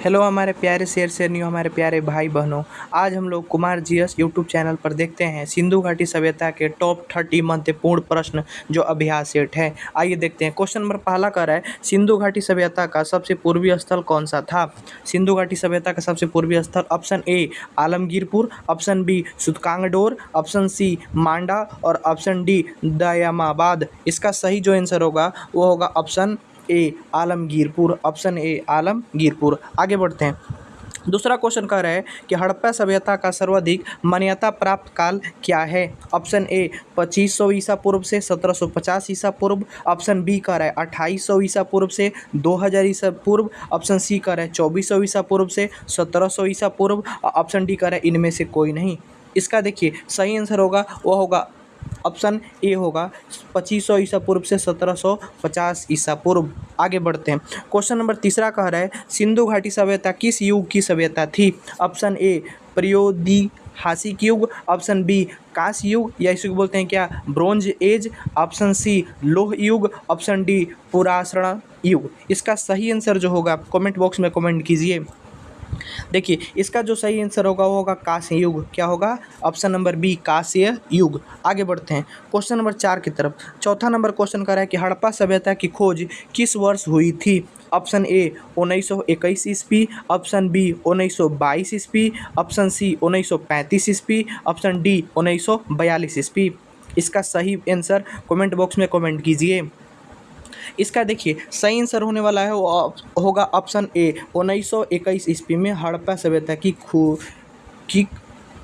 Hello हमारे प्यारे शेर शेरनियों, हमारे प्यारे भाई बहनों। आज हम लोग कुमार जीएस यूट्यूब चैनल पर देखते हैं सिंधु घाटी सभ्यता के टॉप 30 महत्वपूर्ण प्रश्न जो अभ्यास सेट है। आइए देखते हैं। क्वेश्चन नंबर पहला कह रहा है, सिंधु घाटी सभ्यता का सबसे पूर्वी स्थल कौन सा था। सिंधु घाटी सभ्यता का सबसे पूर्वी स्थल option A Alamgirpur, option B Sutkagendor, option C Manda और ऑप्शन डी दयामाबाद। इसका सही जो आंसर होगा वो होगा option A Alamgirpur. Option A Alamgirpur. आगे बढ़ते हैं। दूसरा क्वेश्चन कह रहा है कि हड़प्पा सभ्यता का सर्वाधिक मान्यता प्राप्त काल क्या है। ऑप्शन ए 2500 ईसा पूर्व से 1750 ईसा पूर्व, ऑप्शन बी कह रहा है 2800 ईसा पूर्व से 2000 ईसा पूर्व, ऑप्शन सी कह रहा है 2400 ईसा पूर्व से 1700 ईसा पूर्व, ऑप्शन डी कह रहा है इनमें से कोई नहीं। इसका देखिए सही आंसर होगा वो होगा ऑप्शन ए होगा 2500 ईसा पूर्व से 1750 ईसा पूर्व। आगे बढ़ते हैं। क्वेश्चन नंबर तीसरा कह रहा है, सिंधु घाटी सभ्यता किस युग की सभ्यता थी। ऑप्शन ए प्रागैतिहासिक युग, ऑप्शन बी कांस्य युग या इसे बोलते हैं क्या ब्रोंज एज, ऑप्शन सी लौह युग, ऑप्शन डी पुरातन युग। इसका सही आंसर जो होगा कमेंट बॉक्स में कमेंट कीजिए। देखिए इसका जो सही आंसर होगा वो होगा कांस्य युग। क्या होगा? ऑप्शन नंबर बी कांस्य युग। आगे बढ़ते हैं क्वेश्चन नंबर 4 की तरफ। चौथा नंबर क्वेश्चन कर रहा है कि हड़प्पा सभ्यता की खोज किस वर्ष हुई थी। ऑप्शन ए 1921 ईस्वी, ऑप्शन बी 1922 ईस्वी, ऑप्शन सी 1935 ईस्वी, ऑप्शन डी 1942 ईस्वी। इसका सही आंसर कमेंट बॉक्स में कमेंट कीजिए। इसका देखिए सही आंसर होने वाला है वो होगा ऑप्शन ए 1921 ईस्वी में हड़प्पा सभ्यता की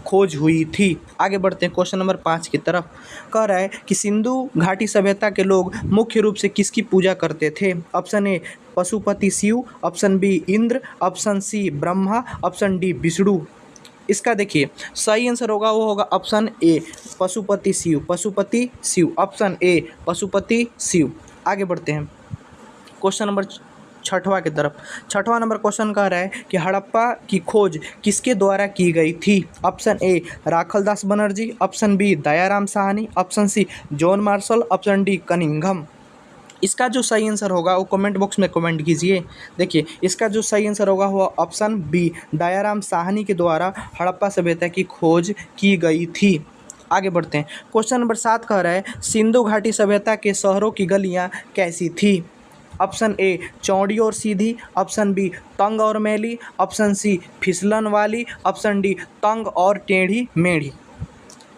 खोज हुई थी। आगे बढ़ते हैं क्वेश्चन नंबर 5 की तरफ। कह रहा है कि सिंधु घाटी सभ्यता के लोग मुख्य रूप से किसकी पूजा करते थे। Option A Pashupati Shiv, option B Indra, option C Brahma, option D Vishnu. इसका देखिए सही आंसर होगा वो होगा option A Pashupati Shiv. Pashupati Shiv, option A Pashupati Shiv. आगे बढ़ते हैं क्वेश्चन नंबर 6वां की तरफ। 6वां नंबर क्वेश्चन कह रहा है कि हड़प्पा की खोज किसके द्वारा की गई थी। Option A Rakhaldas Banerjee, option B Dayaram Sahni, option C John Marshall, option D Cunningham. इसका जो सही आंसर होगा वो कमेंट बॉक्स में कमेंट कीजिए। देखिए इसका जो सही आंसर होगा वो ऑप्शन बी दयाराम साहनी के द्वारा हड़प्पा सभ्यता की खोज की गई थी। आगे बढ़ते हैं क्वेश्चन नंबर 7 कह रहा है, सिंधु घाटी सभ्यता के शहरों की गलियां कैसी थी। ऑप्शन ए चौड़ी और सीधी, ऑप्शन बी तंग और मैली, ऑप्शन सी फिसलन वाली, ऑप्शन डी तंग और टेढ़ी मेढ़ी।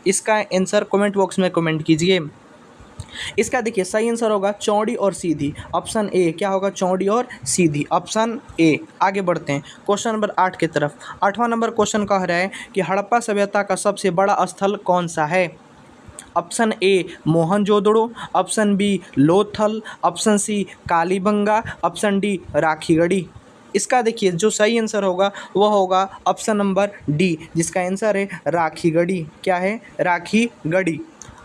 इसका आंसर कमेंट बॉक्स में कमेंट कीजिए। इसका देखिए सही आंसर होगा चौड़ी और सीधी। ऑप्शन ए क्या होगा? चौड़ी और सीधी, ऑप्शन ए। आगे बढ़ते हैं क्वेश्चन नंबर 8 की तरफ। 8वां नंबर क्वेश्चन कह रहा है कि हड़प्पा सभ्यता का सबसे बड़ा स्थल कौन सा है। Option A Mohenjodaro, option B Lothal, option C Kalibanga, option D Rakhigarhi. इसका देखिए जो सही आंसर होगा वह होगा ऑप्शन नंबर डी, जिसका आंसर है राखीगढ़ी। क्या है? राखीगढ़ी।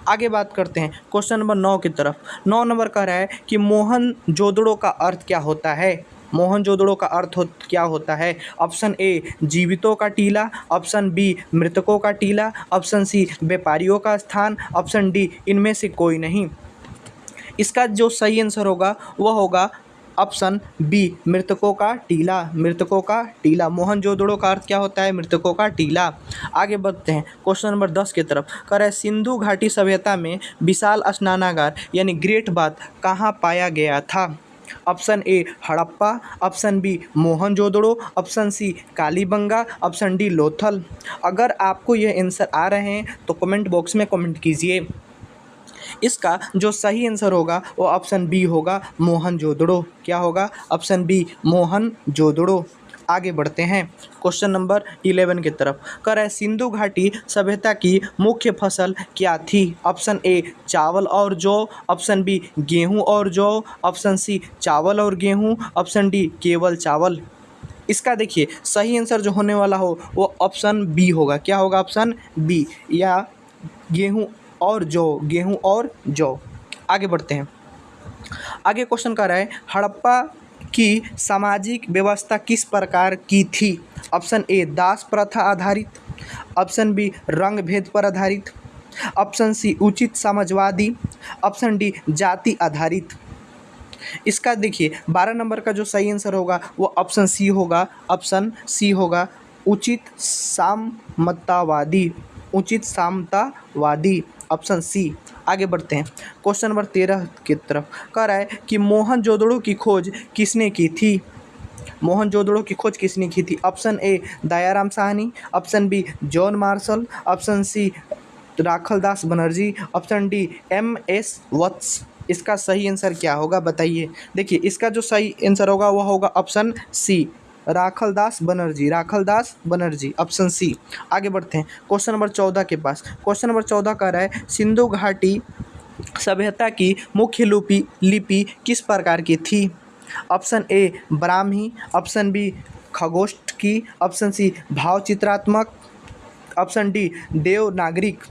आगे बात करते हैं क्वेश्चन नंबर 9 की तरफ। 9 नंबर कह रहा है कि मोहनजोदड़ो का अर्थ क्या होता है। मोहनजोदड़ो का अर्थ क्या होता है। ऑप्शन ए जीवितों का टीला, ऑप्शन बी मृतकों का टीला, ऑप्शन सी व्यापारियों का स्थान, ऑप्शन डी इनमें से कोई नहीं। इसका जो सही आंसर होगा वह होगा ऑप्शन बी मृतकों का टीला। मृतकों का टीला। मोहनजोदड़ो का अर्थ क्या होता है? मृतकों का टीला। आगे बढ़ते हैं क्वेश्चन नंबर 10 की तरफ। कह रहा है सिंधु घाटी सभ्यता में विशाल स्नानागार यानी ग्रेट बाथ कहाँ पाया गया था। Option A Harappa, option B Mohenjodaro, option C Kalibanga, option D Lothal. अगर आपको ये आंसर आ रहे हैं तो कमेंट बॉक्स में कमेंट कीजिए। इसका जो सही आंसर होगा वो ऑप्शन बी होगा मोहनजोदड़ो। क्या होगा? Option B Mohenjodaro. आगे बढ़ते हैं क्वेश्चन नंबर 11 की तरफ। कह रहा है सिंधु घाटी सभ्यता की मुख्य फसल क्या थी। ऑप्शन ए चावल और जौ, ऑप्शन बी गेहूं और जौ, ऑप्शन सी चावल और गेहूं, ऑप्शन डी केवल चावल। इसका देखिए सही आंसर जो होने वाला हो वो ऑप्शन बी होगा। क्या होगा? ऑप्शन बी या गेहूं और जौ। गेहूं और जौ। आगे बढ़ते हैं। आगे क्वेश्चन कर रहा है हड़प्पा की सामाजिक व्यवस्था किस प्रकार की थी। ऑप्शन ए दास प्रथा आधारित, ऑप्शन बी रंग भेद पर आधारित, ऑप्शन सी उचित समाजवादी, ऑप्शन डी जाति आधारित। इसका देखिए 12 नंबर का जो सही आंसर होगा वो ऑप्शन सी होगा, ऑप्शन सी होगा, उचित सामतावादी, उचित सामतावादी, ऑप्शन सी। आगे बढ़ते हैं क्वेश्चन नंबर 13 की तरफ। कह रहा है कि मोहनजोदड़ो की खोज किसने की थी? मोहनजोदड़ो की खोज किसने की थी? Option A Dayaram Sahni, option B John Marshall, option C Rakhaldas Banerjee, option D M S. Vats. इसका सही आंसर क्या होगा बताइए। देखिए इसका जो सही आंसर होगा वह होगा option C Rakhaldas Banerjee, Rakhaldas Banerjee, option C. आगे बढ़ते हैं क्वेश्चन नंबर 14 के पास। क्वेश्चन नंबर 14 कह रहा है सिंधु घाटी सभ्यता की मुख्य लिपि किस प्रकार की थी? Option A Brahmi, option B Kharosthi, option C भावचित्रात्मक, ऑप्शन डी देवनागरिक।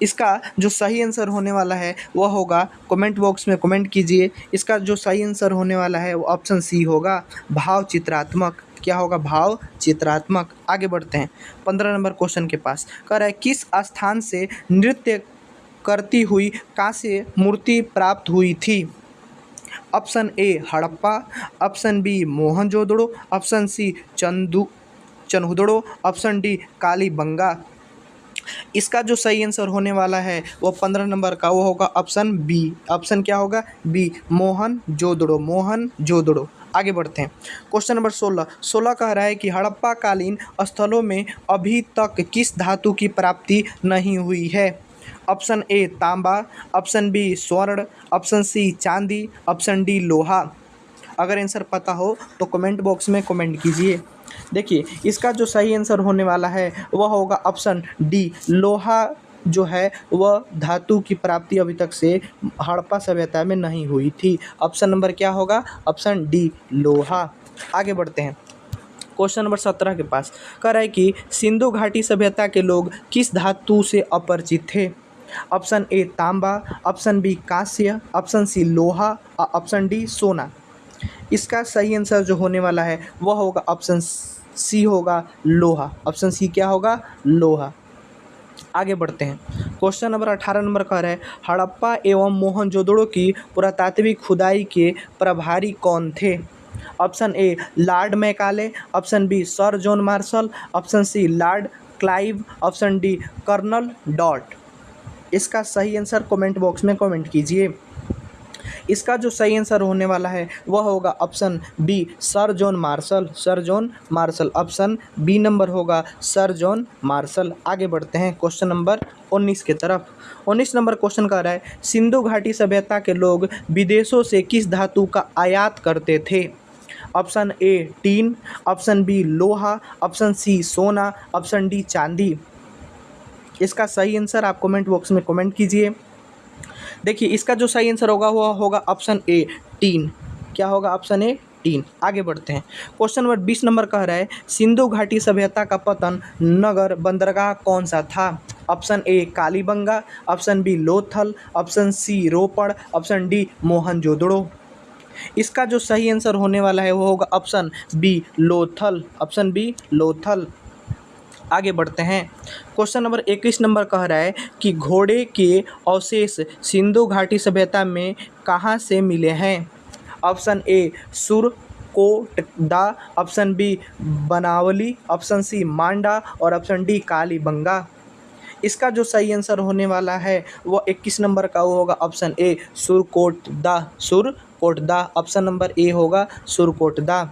इसका जो सही आंसर होने वाला है वह होगा, कमेंट बॉक्स में कमेंट कीजिए। इसका जो सही आंसर होने वाला है वो ऑप्शन सी होगा भावचित्रात्मक। क्या होगा? भाव चित्रात्मक। आगे बढ़ते हैं 15 नंबर क्वेश्चन के पास। कह रहा है किस स्थान से नृत्य करती हुई कांस्य मूर्ति प्राप्त हुई थी? Option A Harappa, option B Mohenjodaro, option C Chanhudaro, option D Kalibangan. इसका जो सही आंसर होने वाला है वो 15 नंबर का वो होगा ऑप्शन बी। ऑप्शन क्या होगा? बी मोहनजोदड़ो, मोहनजोदड़ो। आगे बढ़ते हैं क्वेश्चन नंबर 16 कह रहा है कि हड़प्पा कालीन स्थलों में अभी तक किस धातु की प्राप्ति नहीं हुई है? ऑप्शन ए तांबा, ऑप्शन बी स्वर्ण, ऑप्शन सी चांदी, ऑप्शन डी लोहा। अगर आंसर पता हो तो कमेंट बॉक्स में कमेंट कीजिए। देखिए इसका जो सही आंसर होने वाला है वह होगा ऑप्शन डी लोहा। जो है वह धातु की प्राप्ति अभी तक से हड़प्पा सभ्यता में नहीं हुई थी। ऑप्शन नंबर क्या होगा? ऑप्शन डी लोहा। आगे बढ़ते हैं क्वेश्चन नंबर 17 के पास। कह रहा है कि सिंधु घाटी सभ्यता के लोग किस धातु से अपरिचित थे? ऑप्शन ए तांबा, ऑप्शन बी कांस्य, ऑप्शन सी लोहा, ऑप्शन डी सोना। इसका सही आंसर जो होने वाला है वह होगा ऑप्शन सी होगा लोहा। ऑप्शन सी क्या होगा? लोहा। आगे बढ़ते हैं क्वेश्चन नंबर 18 नंबर कह रहा है हड़प्पा एवं मोहनजोदड़ो की पुरातात्विक खुदाई के प्रभारी कौन थे? Option A lord Macaulay, option B sir John Marshall, option C lord Clive, option D colonel Dot. इसका सही आंसर कमेंट बॉक्स में कमेंट कीजिए। इसका जो सही आंसर होने वाला है वह होगा option B sir John Marshall, sir John Marshall. Option B number होगा सर जॉन मार्शल। आगे बढ़ते हैं क्वेश्चन नंबर 19 के तरफ। 19 नंबर क्वेश्चन कह रहा है सिंधु घाटी सभ्यता के लोग विदेशों से किस धातु का आयात करते थे? Option A tin, option B लोहा, ऑप्शन सी सोना, ऑप्शन डी चांदी। इसका सही आंसर आप कमेंट बॉक्स में कमेंट कीजिए। देखिए इसका जो सही आंसर होगा वो होगा ऑप्शन ए टीन। क्या होगा? Option A tin. आगे बढ़ते हैं क्वेश्चन नंबर 20 नंबर कह रहा है सिंधु घाटी सभ्यता का पतन नगर बंदरगाह कौन सा था? Option A Kalibangan, option B Lothal, option C Ropar, option D Mohenjodaro. इसका जो सही आंसर होने वाला है वो होगा option B Lothal, option B Lothal. आगे बढ़ते हैं क्वेश्चन नंबर 21 नंबर कह रहा है कि घोड़े के अवशेष सिंधु घाटी सभ्यता में कहाँ से मिले हैं? Option A Surkotada, option B Banawali, option C Manda और ऑप्शन डी कालीबंगा। इसका जो सही आंसर होने वाला है वो 21 नंबर का वो होगा option A Surkotada, Surkotada. Option number A होगा सुरकोटदा,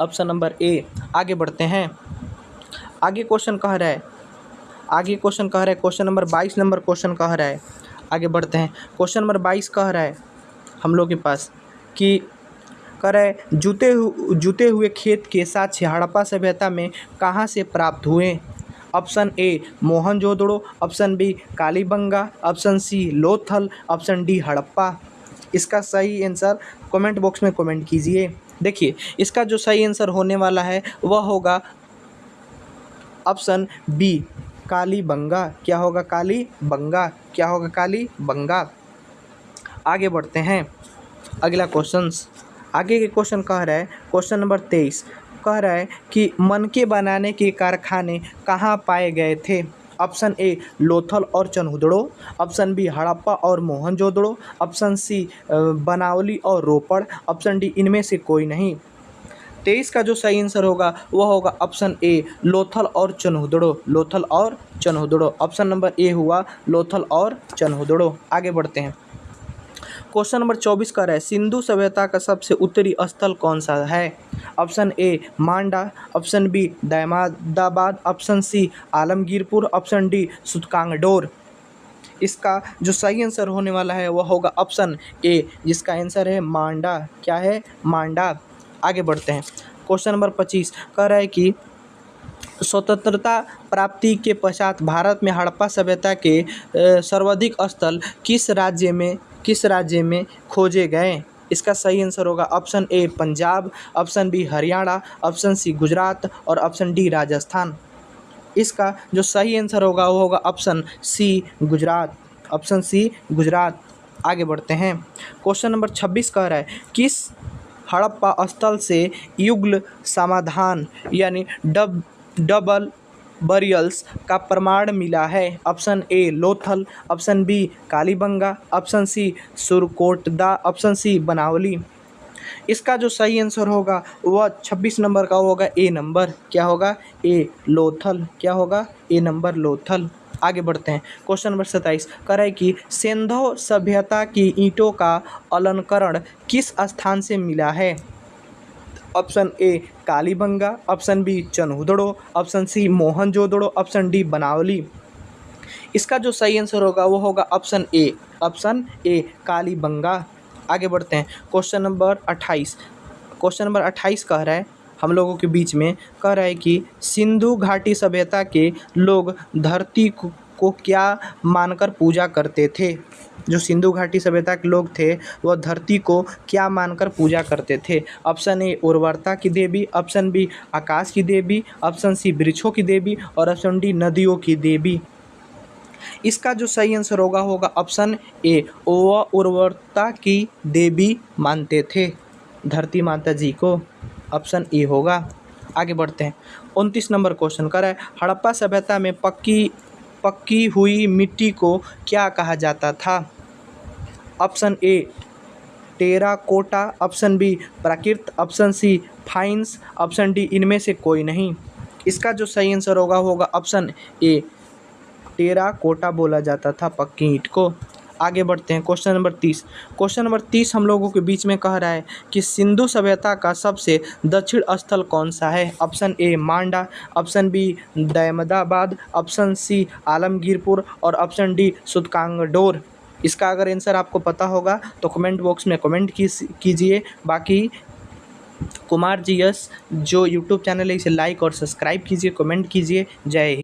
ऑप्शन नंबर ए। आगे बढ़ते हैं आगे क्वेश्चन कह रहा है क्वेश्चन नंबर 22 नंबर क्वेश्चन कह रहा है। आगे बढ़ते हैं क्वेश्चन नंबर 22 कह रहा है हम लोग के पास कि कह रहा है जूते हुए खेत के साक्ष्य हड़प्पा सभ्यता में कहाँ से प्राप्त हुए? Option A Mohenjodaro, option B Kalibangan, option C Lothal, option D Harappa. इसका सही आंसर कमेंट बॉक्स में कमेंट कीजिए। देखिए इसका जो सही आंसर होने वाला है वह होगा ऑप्शन बी कालीबंगा। क्या होगा? कालीबंगा। क्या होगा? कालीबंगा। आगे बढ़ते हैं अगला क्वेश्चंस। आगे के क्वेश्चन कह रहा है क्वेश्चन नंबर 23 कह रहा है कि मनके बनाने के कारखाने कहाँ पाए गए थे? ऑप्शन ए लोथल और चनहुदड़ो, ऑप्शन बी हड़प्पा और मोहनजोदड़ो, ऑप्शन सी बनावली और रोपड़, ऑप्शन डी इनमें से कोई नहीं। 23 का जो सही आंसर होगा वह होगा ऑप्शन ए लोथल और चनहुदड़ो, लोथल और चनहुदड़ो। ऑप्शन नंबर ए हुआ लोथल और चनहुदड़ो। आगे बढ़ते हैं। क्वेश्चन नंबर 24 का है सिंधु सभ्यता का सबसे उत्तरी स्थल कौन सा है? Option A Manda, option B Daimabad, option C Alamgirpur, option D Sutkagendor. इसका जो सही आंसर होने वाला है वह होगा ऑप्शन ए, जिसका आंसर है मांडा। क्या है? मांडा। आगे बढ़ते हैं। क्वेश्चन नंबर 25 कह रहा है कि स्वतंत्रता प्राप्ति के पश्चात भारत में हड़प्पा सभ्यता के सर्वाधिक स्थल किस राज्य में खोजे गए? इसका सही आंसर होगा option A Punjab, option B Haryana, option C Gujarat और ऑप्शन डी राजस्थान। इसका जो सही आंसर होगा वो होगा option C Gujarat, option C Gujarat. आगे बढ़ते हैं। क्वेश्चन नंबर 26 कह रहा है किस हड़प्पा स्थल से युगल समाधान यानी डबल बरियल्स का प्रमाण मिला है? Option A Lothal, option B Kalibangan, option C Surkotada, option C Banawali. इसका जो सही आंसर होगा वह 26 नंबर का होगा ए नंबर। क्या होगा? ए लोथल। क्या होगा? ए नंबर लोथल। आगे बढ़ते हैं। क्वेश्चन नंबर 27 कह रहा है कि सिंधु सभ्यता की ईंटों का अलंकरण किस स्थान से मिला है? Option A Kalibangan, option B Chanhudaro, option C Mohenjo-daro, option D Banawali. इसका जो सही आंसर होगा वो होगा ऑप्शन ए कालीबंगा। आगे बढ़ते हैं। क्वेश्चन नंबर 28 कह रहा है हम लोगों के बीच में कह रहा है कि सिंधु घाटी सभ्यता के लोग धरती को क्या मानकर पूजा करते थे? जो सिंधु घाटी सभ्यता के लोग थे वह धरती को क्या मानकर पूजा करते थे? ऑप्शन ए उर्वरता की देवी, ऑप्शन बी आकाश की देवी, ऑप्शन सी वृक्षों की देवी और ऑप्शन डी नदियों की देवी। इसका जो सही आंसर होगा ऑप्शन ए, वह उर्वरता की देवी मानते थे धरती माता जी को। ऑप्शन ए होगा। आगे बढ़ते हैं। 29 नंबर क्वेश्चन कर रहा है हड़प्पा सभ्यता में पक्की हुई मिट्टी को क्या कहा जाता था? Option A terracotta, option B Prakrit, option C faience, option D इनमें से कोई नहीं। इसका जो सही आंसर होगा ऑप्शन ए टेराकोटा बोला जाता था पक्की ईंट को। आगे बढ़ते हैं। क्वेश्चन नंबर 30 हम लोगों के बीच में कह रहा है कि सिंधु सभ्यता का सबसे दक्षिण स्थल कौन सा है? Option A Manda, option B Daimabad, option C Alamgirpur और ऑप्शन डी सुतकांगडोर। इसका अगर आंसर आपको पता होगा तो कमेंट बॉक्स में कमेंट कीजिए। बाकी कुमार जीएस जो यूट्यूब चैनल है इसे लाइक और सब्सक्राइब कीजिए, कमेंट कीजिए। जय हिंद।